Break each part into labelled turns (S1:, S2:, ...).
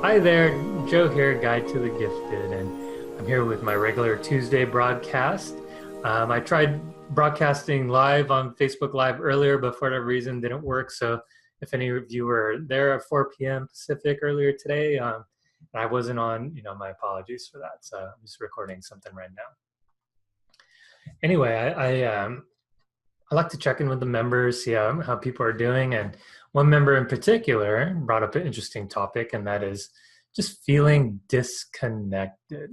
S1: Hi there, Joe here, Guide to the Gifted, and I'm here with my regular Tuesday broadcast. I tried broadcasting live on Facebook Live earlier, but for whatever reason didn't work. So if any of you were there at 4 p.m. Pacific earlier today, and I wasn't on, my apologies for that. So I'm just recording something right now. Anyway, I like to check in with the members, see how people are doing. And one member in particular brought up an interesting topic, and that is just feeling disconnected,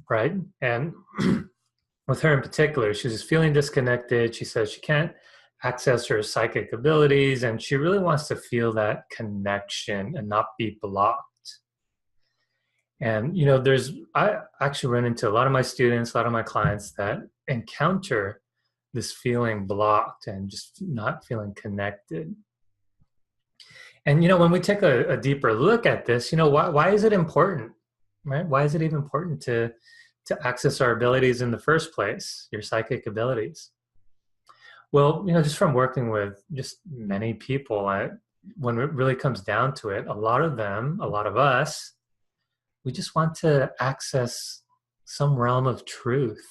S1: right? And with her in particular, she's just feeling disconnected. She says she can't access her psychic abilities, and she really wants to feel that connection and not be blocked. And, I actually run into a lot of my students, a lot of my clients that encounter this feeling blocked and just not feeling connected. And when we take a deeper look at this, why is it important, right? Why is it even important to access our abilities in the first place, your psychic abilities? Well, just from working with just many people, when it really comes down to it, a lot of us, we just want to access some realm of truth,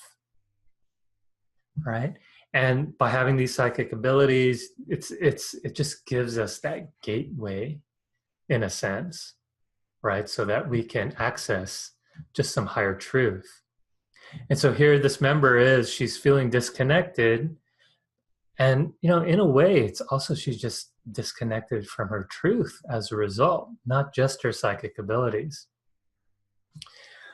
S1: right? And by having these psychic abilities, it just gives us that gateway, in a sense, right? So that we can access just some higher truth. And so here this member she's feeling disconnected. And, in a way, it's also she's just disconnected from her truth as a result, not just her psychic abilities.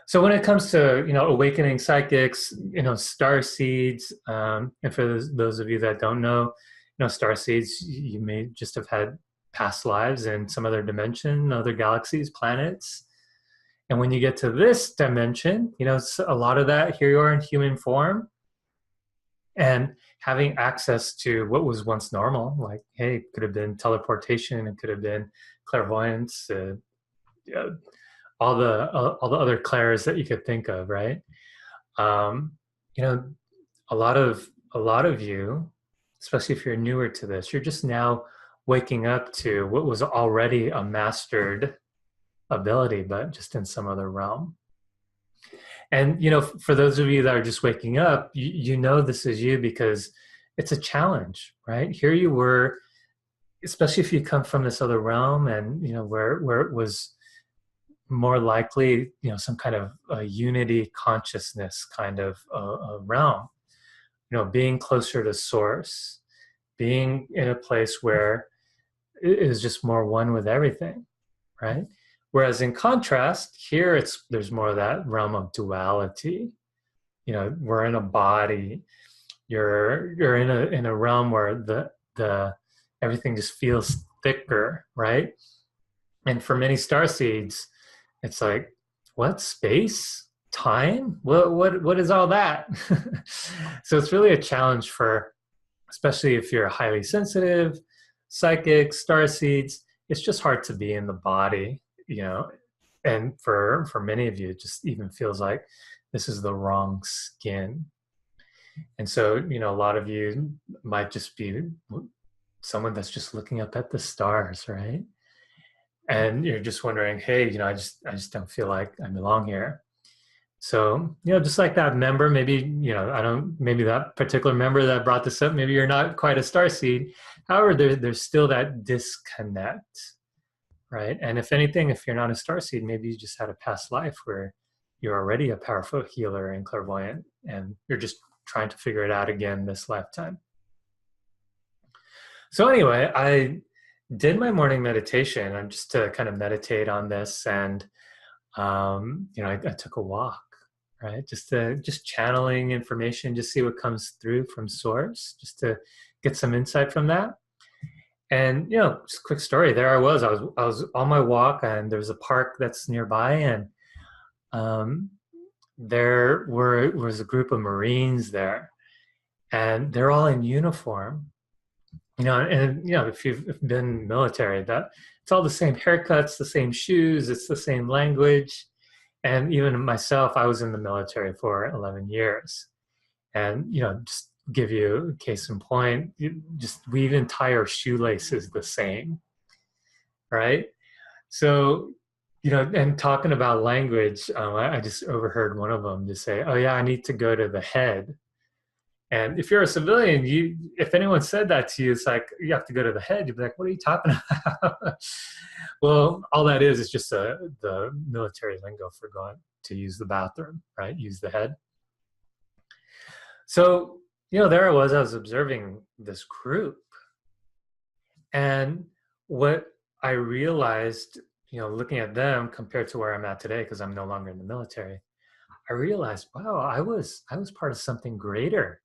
S1: So when it comes to, awakening psychics, starseeds, and for those of you that don't know, starseeds, you may just have had past lives in some other dimension, other galaxies, planets. And when you get to this dimension, it's a lot of that, here you are in human form, and having access to what was once normal, like, hey, it could have been teleportation, it could have been clairvoyance, all the other clairs that you could think of, right? Um, a lot of you, especially if you're newer to this, you're just now waking up to what was already a mastered ability, but just in some other realm. And for those of you that are just waking up, this is you because it's a challenge, right? Here you were, especially if you come from this other realm, and where it was more likely, some kind of a unity consciousness kind of a realm, being closer to source, being in a place where it is just more one with everything, right? Whereas in contrast, here there's more of that realm of duality. We're in a body. You're in a realm where the everything just feels thicker, right? And for many starseeds, it's like, what, space, time? What is all that? So it's really a challenge for, especially if you're highly sensitive, psychic, starseeds. It's just hard to be in the body, and for many of you, it just even feels like this is the wrong skin. And so, a lot of you might just be someone that's just looking up at the stars, right? And you're just wondering, hey, I just don't feel like I belong here. So, just like that member, maybe, maybe that particular member that brought this up, maybe you're not quite a starseed. However, there's still that disconnect, right? And if anything, if you're not a starseed, maybe you just had a past life where you're already a powerful healer and clairvoyant, and you're just trying to figure it out again this lifetime. So anyway, I did my morning meditation, and just to kind of meditate on this, and I took a walk, right? Just channeling information, just see what comes through from source, just to get some insight from that. And just a quick story. There I was on my walk, and there was a park that's nearby, and there was a group of Marines there, and they're all in uniform. And if you've been military, that it's all the same haircuts, the same shoes, it's the same language. And even myself, I was in the military for 11 years. And, just give you a case in point, we even tie our shoelaces the same, right? So, And talking about language, I just overheard one of them just say, "Oh yeah, I need to go to the head." And if you're a civilian, if anyone said that to you, it's like you have to go to the head. You'd be like, "What are you talking about?" Well, all that is just the military lingo for going to use the bathroom, right? Use the head. So, there I was observing this group. And what I realized, looking at them compared to where I'm at today, because I'm no longer in the military, I realized, wow, I was part of something greater.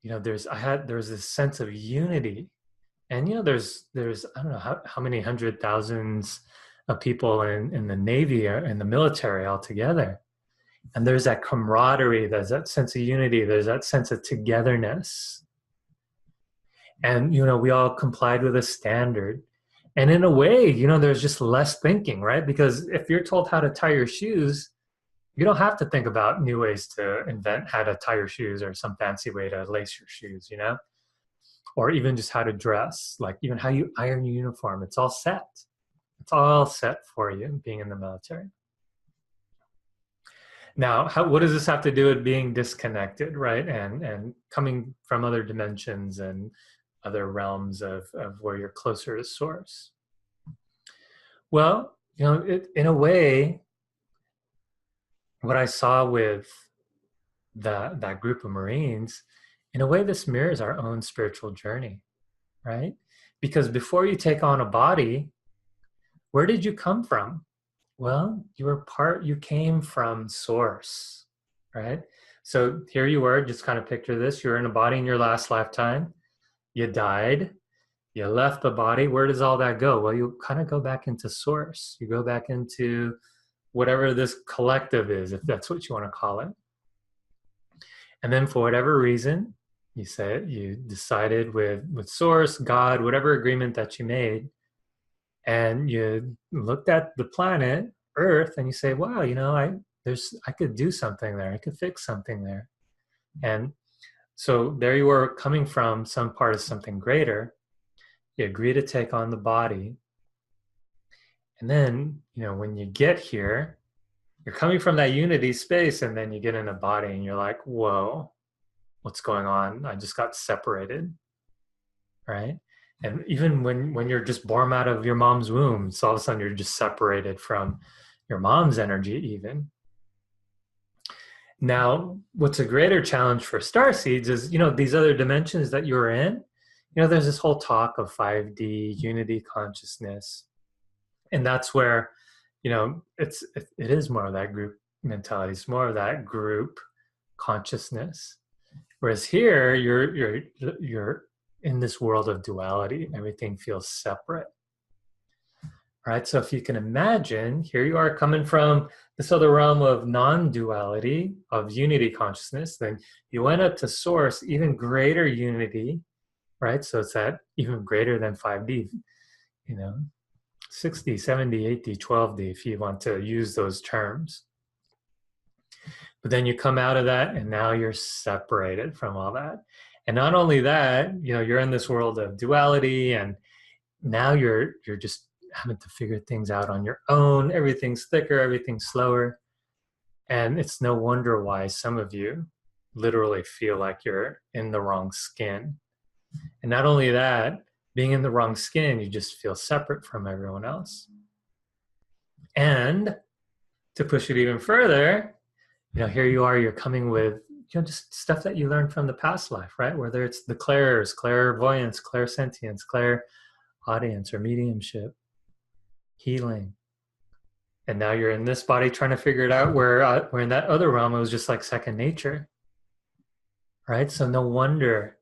S1: There's this sense of unity. And there's I don't know how many hundred thousands of people in the Navy or in the military altogether. And there's that camaraderie, there's that sense of unity, there's that sense of togetherness. And we all complied with a standard. And in a way, there's just less thinking, right? Because if you're told how to tie your shoes, you don't have to think about new ways to invent how to tie your shoes or some fancy way to lace your shoes, or even just how to dress, like even how you iron your uniform. It's all set. It's all set for you being in the military. Now, what does this have to do with being disconnected, right? And coming from other dimensions and other realms of where you're closer to source? Well, in a way, what I saw with that group of Marines, in a way, this mirrors our own spiritual journey, right? Because before you take on a body, where did you come from? Well, you came from source, right? So here you were, just kind of picture this. You were in a body in your last lifetime. You died. You left the body. Where does all that go? Well, you kind of go back into source. You go back into whatever this collective is, if that's what you want to call it. And then for whatever reason, you decided with source, God, whatever agreement that you made, and you looked at the planet Earth and you say, wow, I could do something there. I could fix something there. And so there you were, coming from some part of something greater. You agree to take on the body. And then, when you get here, you're coming from that unity space, and then you get in a body and you're like, whoa, what's going on? I just got separated, right? And even when you're just born out of your mom's womb, so all of a sudden you're just separated from your mom's energy even. Now, what's a greater challenge for Starseeds is, these other dimensions that you're in, there's this whole talk of 5D unity consciousness. And that's where, it is more of that group mentality. It's more of that group consciousness. Whereas here, you're in this world of duality. Everything feels separate. Right? So if you can imagine, here you are coming from this other realm of non-duality, of unity consciousness, then you went up to source, even greater unity, right? So it's that even greater than 5D, 6D, 7D, 8D, 12D, if you want to use those terms. But then you come out of that and now you're separated from all that. And not only that, you're in this world of duality, and now you're just having to figure things out on your own. Everything's thicker, everything's slower. And it's no wonder why some of you literally feel like you're in the wrong skin. And not only that, being in the wrong skin, you just feel separate from everyone else. And to push it even further, here you are, you're coming with just stuff that you learned from the past life, right? Whether it's the clairs, clairvoyance, clairsentience, clairaudience, or mediumship, healing. And now you're in this body trying to figure it out, where in that other realm, it was just like second nature, right? So no wonder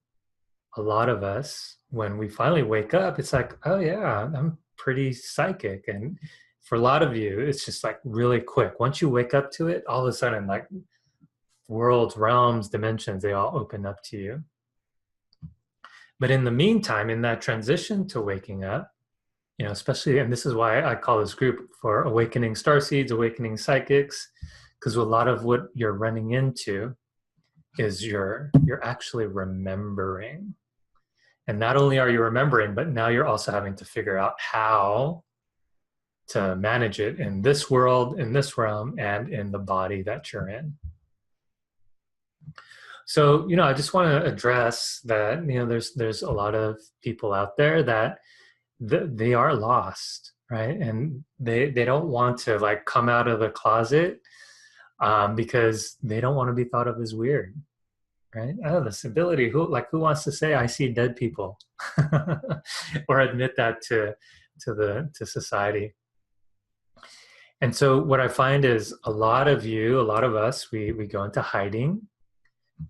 S1: a lot of us, when we finally wake up, it's like, oh yeah, I'm pretty psychic. And for a lot of you, it's just like really quick. Once you wake up to it, all of a sudden, like worlds, realms, dimensions, they all open up to you. But in the meantime, in that transition to waking up, especially, and this is why I call this group for Awakening Starseeds, Awakening Psychics, because a lot of what you're running into is you're actually remembering. And not only are you remembering, but now you're also having to figure out how to manage it in this world, in this realm, and in the body that you're in. So, I just want to address that, there's a lot of people out there that they are lost, right? And they don't want to like come out of the closet because they don't want to be thought of as weird, right? Oh, this ability, who wants to say I see dead people or admit that to society? And so what I find is a lot of us, we go into hiding.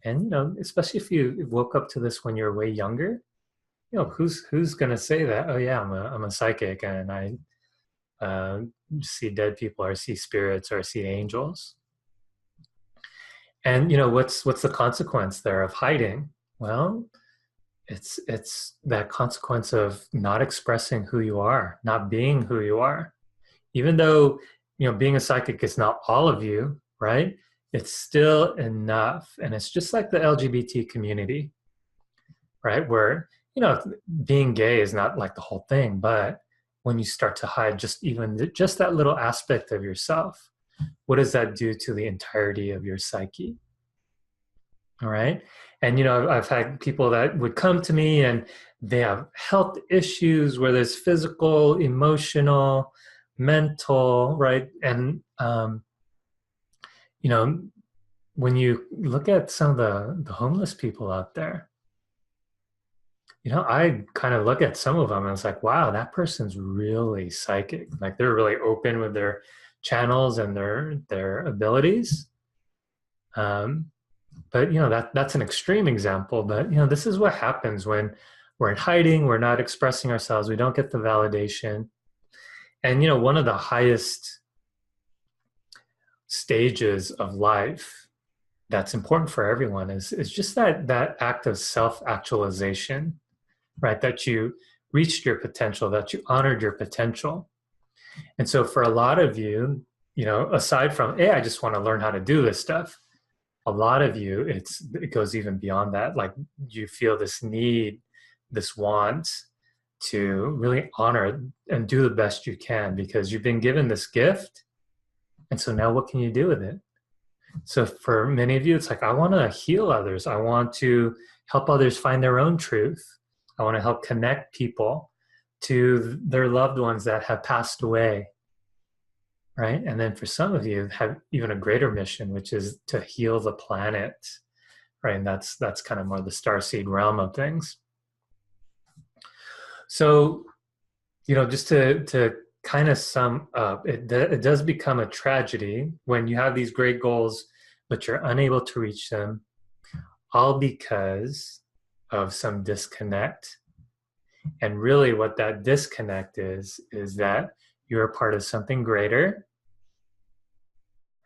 S1: And especially if you woke up to this when you're way younger, who's going to say that? Oh yeah, I'm a psychic and I see dead people or see spirits or see angels. And what's the consequence there of hiding? Well, it's that consequence of not expressing who you are, not being who you are. Even though being a psychic is not all of you, right? It's still enough. And it's just like the LGBT community, right? Where, being gay is not like the whole thing, but when you start to hide just that little aspect of yourself, what does that do to the entirety of your psyche? All right. And, I've had people that would come to me and they have health issues where there's physical, emotional, mental, right? And, when you look at some of the homeless people out there, I kind of look at some of them and it's like, wow, that person's really psychic. Like they're really open with their channels and their abilities. But that's an extreme example. But this is what happens when we're in hiding, we're not expressing ourselves, we don't get the validation. And one of the highest stages of life that's important for everyone is just that act of self-actualization, right? That you reached your potential, that you honored your potential. And so for a lot of you, aside from, hey, I just want to learn how to do this stuff, a lot of you, it goes even beyond that. Like you feel this need, this want to really honor and do the best you can because you've been given this gift. And so now what can you do with it? So for many of you, it's like, I want to heal others. I want to help others find their own truth. I want to help connect people to their loved ones that have passed away, right? And then for some of you have even a greater mission, which is to heal the planet, right? And that's kind of more the starseed realm of things. So, just to kind of sum up, it does become a tragedy when you have these great goals, but you're unable to reach them, all because of some disconnect. And really what that disconnect is that you're a part of something greater,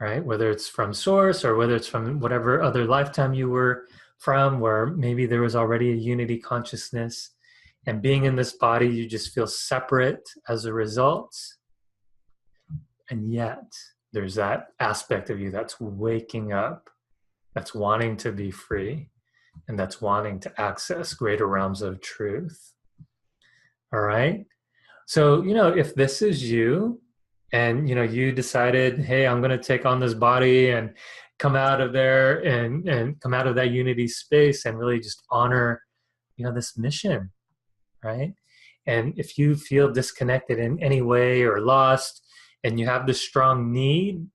S1: right? Whether it's from source or whether it's from whatever other lifetime you were from, where maybe there was already a unity consciousness. And being in this body, you just feel separate as a result. And yet, there's that aspect of you that's waking up, that's wanting to be free, and that's wanting to access greater realms of truth. All right? So, if this is you, and, you decided, hey, I'm going to take on this body and come out of there and come out of that unity space and really just honor, this mission. Right? And if you feel disconnected in any way or lost, and you have this strong need,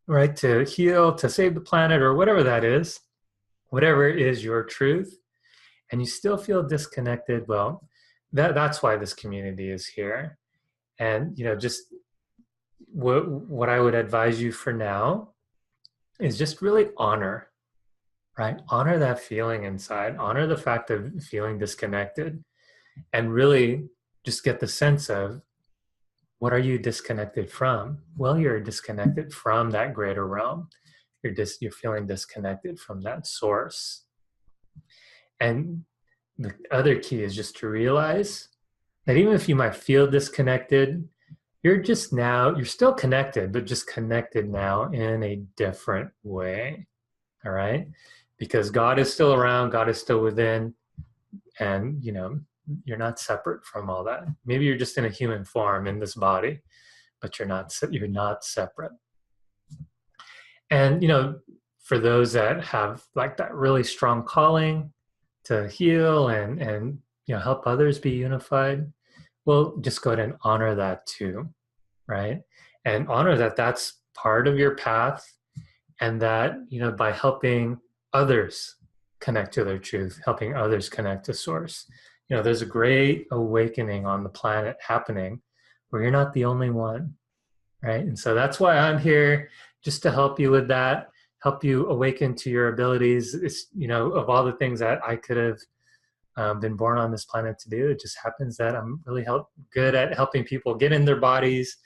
S1: right, to heal, to save the planet, or whatever that is, whatever is your truth, and you still feel disconnected, well, that's why this community is here. And, just what I would advise you for now is just really honor, right? Honor that feeling inside, honor the fact of feeling disconnected, and really just get the sense of, what are you disconnected from? Well, you're disconnected from that greater realm. You're feeling disconnected from that source. And the other key is just to realize that even if you might feel disconnected, you're still connected, but just connected now in a different way. All right? Because God is still around, God is still within, and you're not separate from all that. Maybe you're just in a human form in this body, but you're not separate. And for those that have like that really strong calling to heal and help others be unified, well, just go ahead and honor that too, right? And honor that that's part of your path, and that by helping others connect to their truth, helping others connect to source, there's a great awakening on the planet happening where you're not the only one, right? And so that's why I'm here, just to help you with that, help you awaken to your abilities. It's of all the things that I could have been born on this planet to do, it just happens that I'm really good at helping people get in their bodies,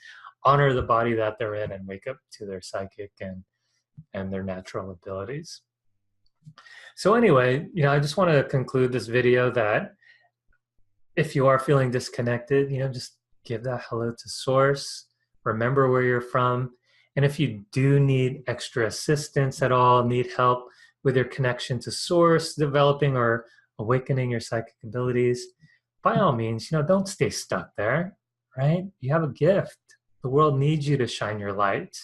S1: honor the body that they're in, and wake up to their psychic and their natural abilities. So anyway, I just want to conclude this video that if you are feeling disconnected, just give that hello to source, remember where you're from. And if you do need extra assistance at all, need help with your connection to source, developing or awakening your psychic abilities, by all means, don't stay stuck there, right? You have a gift. The world needs you to shine your light.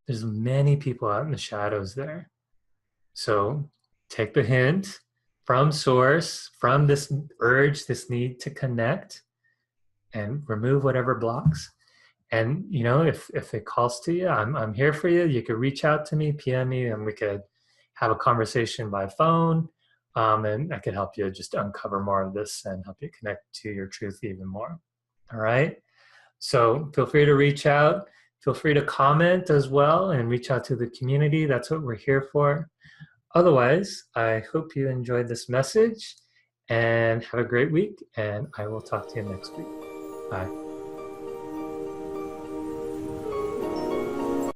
S1: There's many people out in the shadows there. So take the hint from source, from this urge, this need to connect, and remove whatever blocks. And if it calls to you, I'm here for you. You could reach out to me, PM me, and we could have a conversation by phone. And I could help you just uncover more of this and help you connect to your truth even more. All right. So feel free to reach out. Feel free to comment as well and reach out to the community. That's what we're here for. Otherwise, I hope you enjoyed this message and have a great week. And I will talk to you next week. Bye.